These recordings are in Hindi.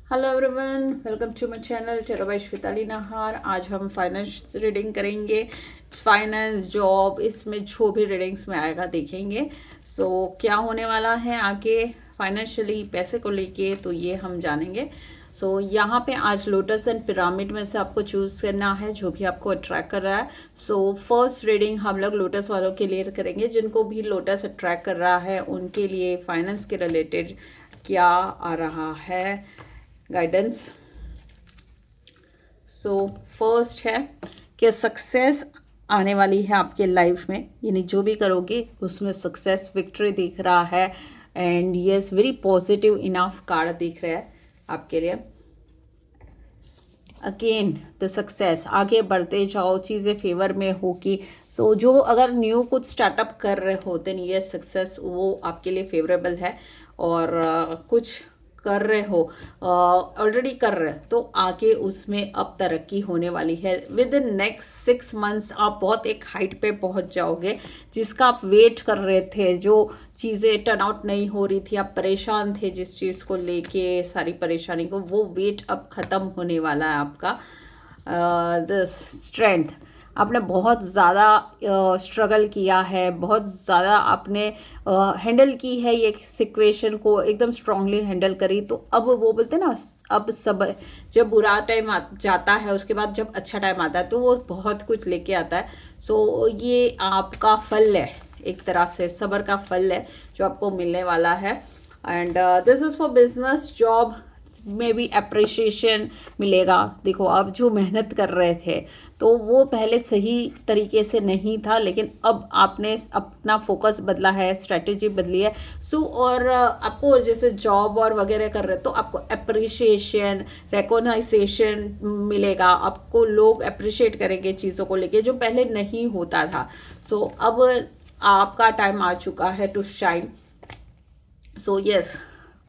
Hello everyone, welcome to my channel tarot by Shwetali Nahar. आज हम फाइनेंस रीडिंग करेंगे। फाइनेंस, जॉब, इसमें जो भी रीडिंग्स में आएगा देखेंगे। क्या होने वाला है आगे फाइनेंशियली पैसे को लेके, तो ये हम जानेंगे। यहाँ पे आज लोटस एंड पिरामिड में से आपको चूज़ करना है जो भी आपको अट्रैक्ट कर रहा है। फर्स्ट रीडिंग हम लोग लोटस वालों के लिए करेंगे। जिनको भी लोटस अट्रैक्ट कर रहा है उनके लिए फाइनेंस के रिलेटेड क्या आ रहा है गाइडेंस। फर्स्ट है कि सक्सेस आने वाली है आपके लाइफ में, यानी जो भी करोगे उसमें सक्सेस, विक्ट्री दिख रहा है। And yes, very positive enough card दिख रहा है आपके लिए। अगेन द सक्सेस, आगे बढ़ते जाओ, चीज़ें फेवर में होगी। जो अगर न्यू कुछ स्टार्टअप कर रहे हो देन ये सक्सेस वो आपके लिए फेवरेबल है। और कुछ कर रहे हो, ऑलरेडी कर रहे हो, तो आगे उसमें अब तरक्की होने वाली है। विद इन नेक्स्ट 6 मंथ्स आप बहुत एक हाइट पे पहुंच जाओगे जिसका आप वेट कर रहे थे। जो चीज़ें टर्न आउट नहीं हो रही थी, आप परेशान थे जिस चीज़ को लेके, सारी परेशानी को, वो वेट अब ख़त्म होने वाला है आपका। द स्ट्रेंथ, आपने बहुत ज़्यादा स्ट्रगल किया है, बहुत ज़्यादा आपने हैंडल की है ये सिचुएशन को, एकदम स्ट्रांगली हैंडल करी। तो अब वो बोलते हैं ना, अब सब जब बुरा टाइम जाता है उसके बाद जब अच्छा टाइम आता है तो वो बहुत कुछ लेके आता है। ये आपका फल है, एक तरह से सब्र का फल है जो आपको मिलने वाला है। And this is for business, job में भी अप्रिशिएशन मिलेगा। देखो, आप जो मेहनत कर रहे थे तो वो पहले सही तरीके से नहीं था, लेकिन अब आपने अपना फोकस बदला है, स्ट्रेटेजी बदली है। और आपको जैसे जॉब और वगैरह कर रहे हो तो आपको अप्रिशिएशन, रिकॉग्नाइजेशन मिलेगा। आपको लोग अप्रिशिएट करेंगे चीज़ों को लेके, जो पहले नहीं होता था। अब आपका टाइम आ चुका है टू शाइन। यस,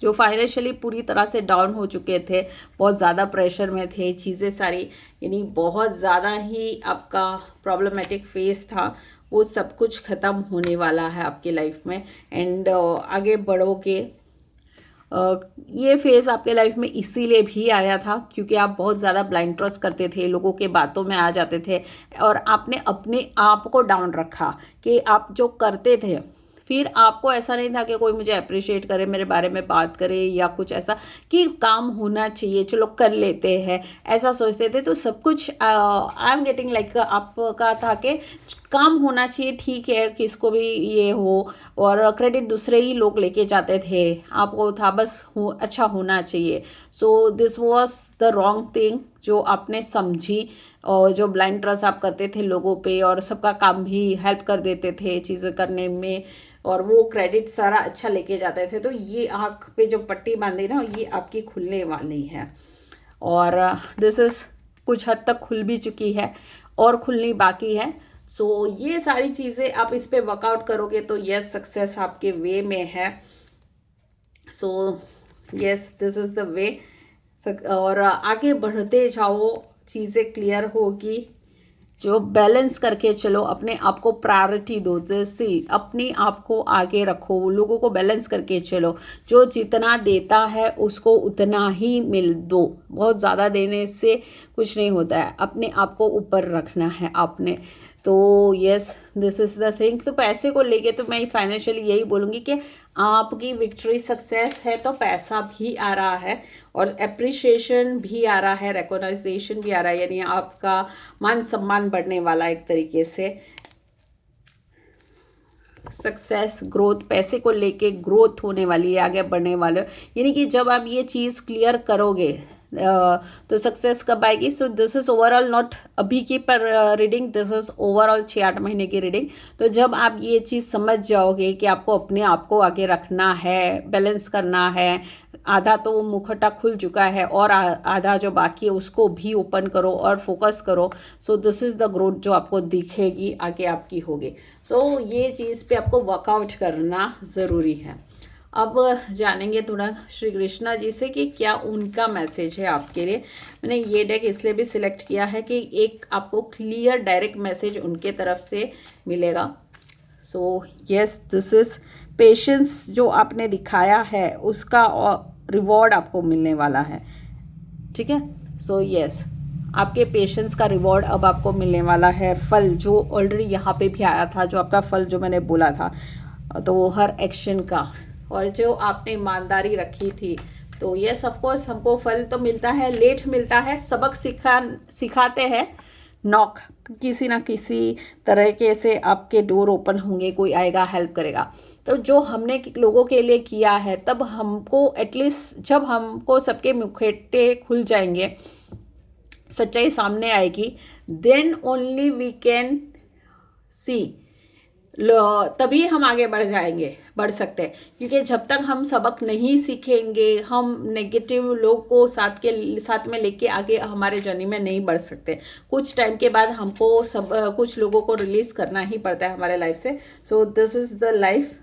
जो फाइनेंशियली पूरी तरह से डाउन हो चुके थे, बहुत ज़्यादा प्रेशर में थे, चीज़ें सारी, यानी बहुत ज़्यादा ही आपका प्रॉब्लमेटिक फेस था, वो सब कुछ ख़त्म होने वाला है आपकी लाइफ में। एंड आगे बढ़ोगे। ये फेज़ आपके लाइफ में इसीलिए भी आया था क्योंकि आप बहुत ज़्यादा ब्लाइंड ट्रस्ट करते थे, लोगों के बातों में आ जाते थे और आपने अपने आप को डाउन रखा कि आप जो करते थे, फिर आपको ऐसा नहीं था कि कोई मुझे अप्रिशिएट करे, मेरे बारे में बात करे या कुछ ऐसा, कि काम होना चाहिए, चलो कर लेते हैं, ऐसा सोचते थे। तो सब कुछ आई एम गेटिंग लाइक आपका था कि काम होना चाहिए, ठीक है, किसको भी ये हो, और क्रेडिट दूसरे ही लोग लेके जाते थे, आपको था बस अच्छा होना चाहिए। This was the wrong thing जो आपने समझी। और जो ब्लाइंड ट्रस्ट आप करते थे लोगों पे, और सबका काम भी हेल्प कर देते थे चीज़ें करने में, और वो क्रेडिट सारा अच्छा लेके जाते थे। तो ये आँख पे जो पट्टी बांधी ना, ये आपकी खुलने वाली है। और दिस इज़ कुछ हद तक खुल भी चुकी है और खुलनी बाकी है। ये सारी चीज़ें आप इस पे वर्कआउट करोगे तो यस, सक्सेस आपके वे में है। Yes, this is the way. और आगे बढ़ते जाओ, चीज़ें क्लियर होगी। जो बैलेंस करके चलो, अपने आप को प्रायोरिटी दो, जैसे अपने आप को आगे रखो, लोगों को बैलेंस करके चलो। जो जितना देता है उसको उतना ही मिल दो, बहुत ज़्यादा देने से कुछ नहीं होता है, अपने आप को ऊपर रखना है आपने। Yes, this is the thing. तो पैसे को लेके तो मैं फाइनेंशियली यही बोलूँगी कि आपकी विक्ट्री सक्सेस है तो पैसा भी आ रहा है और अप्रिशिएशन भी आ रहा है, रिकॉग्नाइजेशन भी आ रहा है, यानी आपका मान सम्मान बढ़ने वाला एक तरीके से। सक्सेस, ग्रोथ, पैसे को लेके ग्रोथ होने वाली है, आगे बढ़ने वाले, यानी कि जब आप ये चीज़ क्लियर करोगे तो सक्सेस कब आएगी। दिस इज़ ओवरऑल, नॉट अभी की पर रीडिंग, दिस इज़ ओवरऑल 6-8 महीने की रीडिंग। तो जब आप ये चीज़ समझ जाओगे कि आपको अपने आप को आगे रखना है, बैलेंस करना है, आधा तो मुखटा खुल चुका है और आधा जो बाकी है उसको भी ओपन करो और फोकस करो। दिस इज़ द ग्रोथ जो आपको दिखेगी आगे आपकी होगी। ये चीज़ पे आपको वर्कआउट करना ज़रूरी है। अब जानेंगे थोड़ा श्री कृष्णा जी से कि क्या उनका मैसेज है आपके लिए। मैंने ये डेक इसलिए भी सिलेक्ट किया है कि एक आपको क्लियर डायरेक्ट मैसेज उनके तरफ से मिलेगा। यस, दिस इज़ पेशेंस जो आपने दिखाया है उसका रिवॉर्ड आपको मिलने वाला है। ठीक है। सो यस, आपके पेशेंस का रिवॉर्ड अब आपको मिलने वाला है। फल जो ऑलरेडी यहाँ पे भी आया था, जो आपका फल जो मैंने बोला था, तो वो हर एक्शन का, और जो आपने ईमानदारी रखी थी, तो यस ऑफ कोर्स हमको फल तो मिलता है, लेट मिलता है। सबक सिखाते हैं, नॉक किसी ना किसी तरीके से आपके डोर ओपन होंगे, कोई आएगा हेल्प करेगा। तो जो हमने लोगों के लिए किया है, तब हमको एटलीस्ट जब हमको सबके मुखौटे खुल जाएंगे, सच्चाई सामने आएगी, then only we can see, तभी हम आगे बढ़ सकते हैं। क्योंकि जब तक हम सबक नहीं सीखेंगे, हम नेगेटिव लोग को साथ में लेके आगे हमारे जर्नी में नहीं बढ़ सकते। कुछ टाइम के बाद हमको कुछ लोगों को रिलीज करना ही पड़ता है हमारे लाइफ से। So this is the life.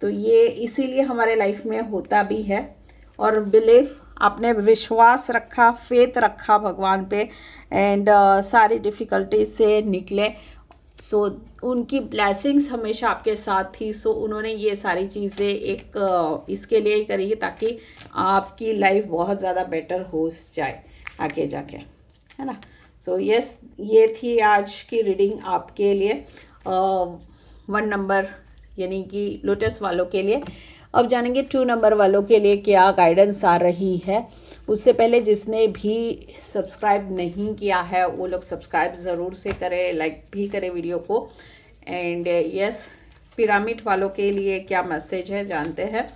तो ये इसीलिए हमारे लाइफ में होता भी है। और बिलीव, आपने विश्वास रखा, फेथ रखा भगवान पे, एंड सारी डिफ़िकल्टीज से निकले। सो उनकी ब्लेसिंग्स हमेशा आपके साथ थी। सो उन्होंने ये सारी चीज़ें एक इसके लिए ही करी ताकि आपकी लाइफ बहुत ज़्यादा बेटर हो जाए आगे जाके, है ना। सो यस, ये थी आज की रीडिंग आपके लिए 1 नंबर यानी कि लोटस वालों के लिए। अब जानेंगे 2 नंबर वालों के लिए क्या गाइडेंस आ रही है। उससे पहले जिसने भी सब्सक्राइब नहीं किया है वो लोग सब्सक्राइब ज़रूर से करें, लाइक भी करें वीडियो को। एंड यस, पिरामिड वालों के लिए क्या मैसेज है जानते हैं।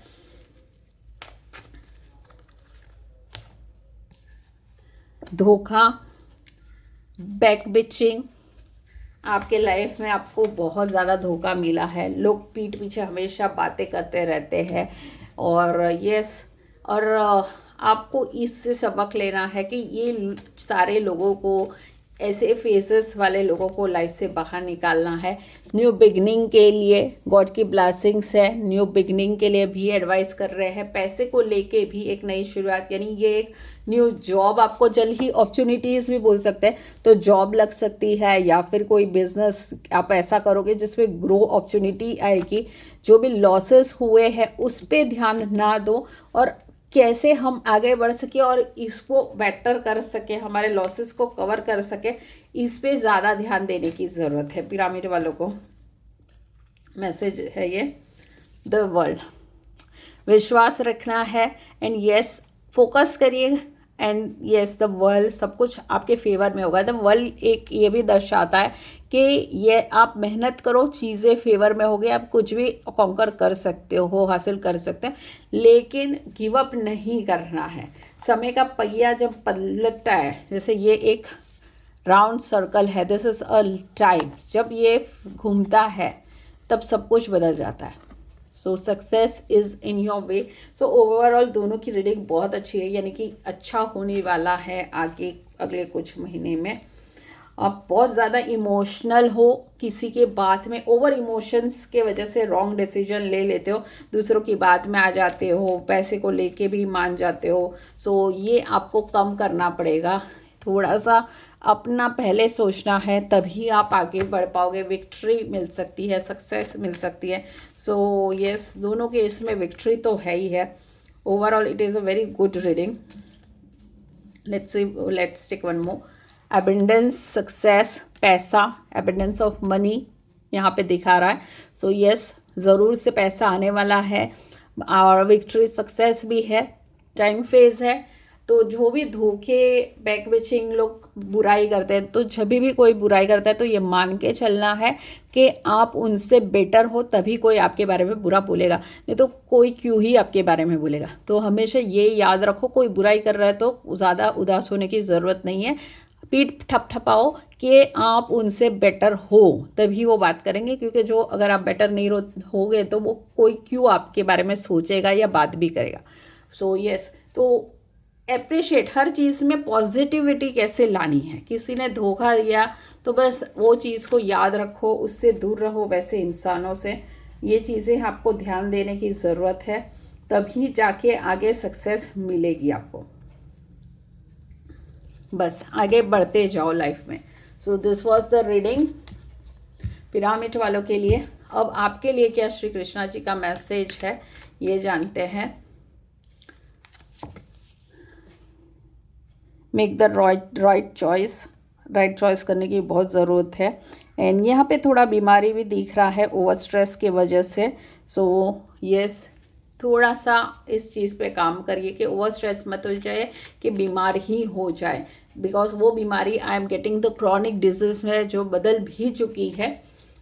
धोखा, बैकबिचिंग, आपके लाइफ में आपको बहुत ज़्यादा धोखा मिला है। लोग पीठ पीछे हमेशा बातें करते रहते हैं, और यस, और आपको इससे सबक लेना है कि ये सारे लोगों को, ऐसे फेसेस वाले लोगों को लाइफ से बाहर निकालना है। न्यू बिगनिंग के लिए गॉड की ब्लेसिंग्स है। न्यू बिगनिंग के लिए भी एडवाइस कर रहे हैं। पैसे को लेके भी एक नई शुरुआत, यानी ये एक न्यू जॉब, आपको जल्द ही अपॉर्चुनिटीज़ भी बोल सकते हैं, तो जॉब लग सकती है, या फिर कोई बिजनेस आप ऐसा करोगे जिसमें ग्रो अपॉर्चुनिटी आएगी। जो भी लॉसेस हुए हैं उस पर ध्यान ना दो, और कैसे हम आगे बढ़ सके और इसको बेटर कर सके, हमारे लॉसेस को कवर कर सके, इस पे ज़्यादा ध्यान देने की ज़रूरत है। पिरामिड वालों को मैसेज है ये, द वर्ल्ड, विश्वास रखना है, एंड यस फोकस करिए, एंड यस द वर्ल्ड, सब कुछ आपके फेवर में होगा। द वर्ल्ड एक ये भी दर्शाता है कि ये आप मेहनत करो, चीज़ें फेवर में होगी, आप कुछ भी कॉन्कर कर सकते हो, हासिल कर सकते हैं, लेकिन गिव अप नहीं करना है। समय का पहिया जब पलटता है, जैसे ये एक राउंड सर्कल है, दिस इज़ अ टाइम, जब ये घूमता है तब सब कुछ बदल जाता है। सो success is in your way. So overall दोनों की रीडिंग बहुत अच्छी है, यानी कि अच्छा होने वाला है आगे अगले कुछ महीने में। आप बहुत ज़्यादा इमोशनल हो, किसी के बात में ओवर इमोशंस के वजह से रॉन्ग डिसीजन ले लेते हो, दूसरों की बात में आ जाते हो, पैसे को लेके भी मान जाते हो। सो ये आपको कम करना पड़ेगा, थोड़ा सा अपना पहले सोचना है, तभी आप आगे बढ़ पाओगे। विक्ट्री मिल सकती है, सक्सेस मिल सकती है। सो यस, दोनों के इसमें विक्ट्री तो है ही है। Overall it is a very good reading. Let's take one more. Abundance, success, पैसा, एबंडेंस ऑफ मनी यहाँ पे दिखा रहा है। सो यस, ज़रूर से पैसा आने वाला है, और विक्ट्री, सक्सेस भी है, टाइम फेज है। तो जो भी धोखे, बैकबिचिंग लोग बुराई करते हैं, तो जब भी कोई बुराई करता है तो ये मान के चलना है कि आप उनसे बेटर हो, तभी कोई आपके बारे में बुरा बोलेगा, नहीं तो कोई क्यों ही आपके बारे में बोलेगा। तो हमेशा ये याद रखो, कोई बुराई कर रहा है तो ज़्यादा उदास होने की ज़रूरत नहीं है। पीठ ठपठपाओ कि आप उनसे बेटर हो, तभी वो बात करेंगे। क्योंकि जो अगर आप बेटर नहीं होगे तो वो कोई क्यों आपके बारे में सोचेगा या बात भी करेगा। सो यस, तो एप्रिशिएट, हर चीज़ में पॉजिटिविटी कैसे लानी है। किसी ने धोखा दिया तो बस वो चीज़ को याद रखो, उससे दूर रहो, वैसे इंसानों से। ये चीज़ें आपको ध्यान देने की ज़रूरत है, तभी जाके आगे सक्सेस मिलेगी आपको। बस आगे बढ़ते जाओ लाइफ में। So this was the reading pyramid वालों के लिए। अब आपके लिए क्या श्री कृष्णा जी का मैसेज है ये जानते हैं। मेक द राइट चॉइस करने की बहुत ज़रूरत है। एंड यहाँ पे थोड़ा बीमारी भी दिख रहा है ओवर स्ट्रेस की वजह से। सो यस, थोड़ा सा इस चीज़ पे काम करिए कि ओवर स्ट्रेस मत हो जाए कि बीमार ही हो जाए, बिकॉज वो बीमारी I am getting the chronic disease में जो बदल भी चुकी है।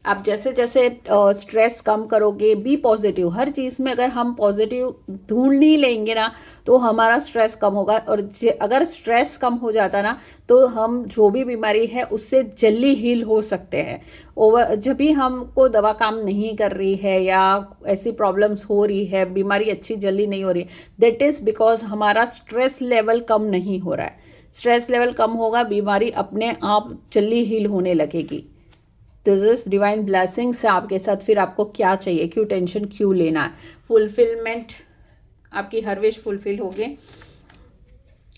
आप जैसे जैसे स्ट्रेस कम करोगे, बी पॉजिटिव, हर चीज़ में अगर हम पॉजिटिव ढूंढ नहीं लेंगे ना तो हमारा स्ट्रेस कम होगा। और अगर स्ट्रेस कम हो जाता ना तो हम जो भी बीमारी है उससे जल्दी हील हो सकते हैं। जब भी हमको दवा काम नहीं कर रही है या ऐसी प्रॉब्लम्स हो रही है, बीमारी अच्छी जल्दी नहीं हो रही, दैट इज़ बिकॉज हमारा स्ट्रेस लेवल कम नहीं हो रहा है। स्ट्रेस लेवल कम होगा, बीमारी अपने आप जल्दी हील होने लगेगी। दिस इज डिवाइन ब्लेसिंग्स है आपके साथ। फिर आपको क्या चाहिए, क्यों टेंशन क्यों लेना है? फुलफिलमेंट, आपकी हर विश फुलफिल होगी।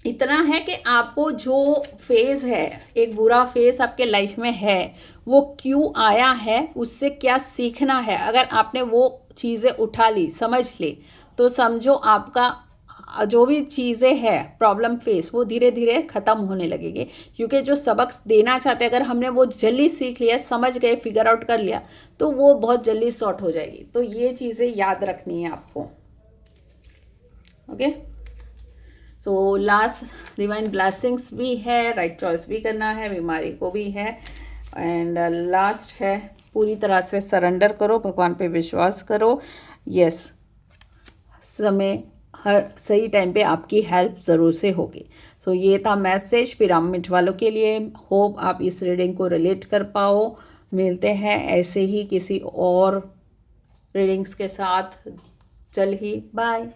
इतना है कि आपको जो फेज़ है, एक बुरा फेज़ आपके लाइफ में है, वो क्यों आया है, उससे क्या सीखना है। अगर आपने वो चीज़ें उठा ली, समझ ली, तो समझो आपका जो भी चीज़ें हैं प्रॉब्लम फेस, वो धीरे धीरे ख़त्म होने लगेगी। क्योंकि जो सबक देना चाहते हैं, अगर हमने वो जल्दी सीख लिया, समझ गए, फिगर आउट कर लिया, तो वो बहुत जल्दी सॉर्ट हो जाएगी। तो ये चीज़ें याद रखनी है आपको। Okay, so last divine blessings भी है, राइट चॉइस भी करना है, बीमारी को भी है। एंड लास्ट है पूरी तरह से सरेंडर करो, भगवान पे विश्वास करो। यस, समय हर सही टाइम पे आपकी हेल्प ज़रूर से होगी। सो ये था मैसेज पिरामिड वालों के लिए। होप आप इस रीडिंग को रिलेट कर पाओ। मिलते हैं ऐसे ही किसी और रीडिंग्स के साथ जल्द ही। बाय।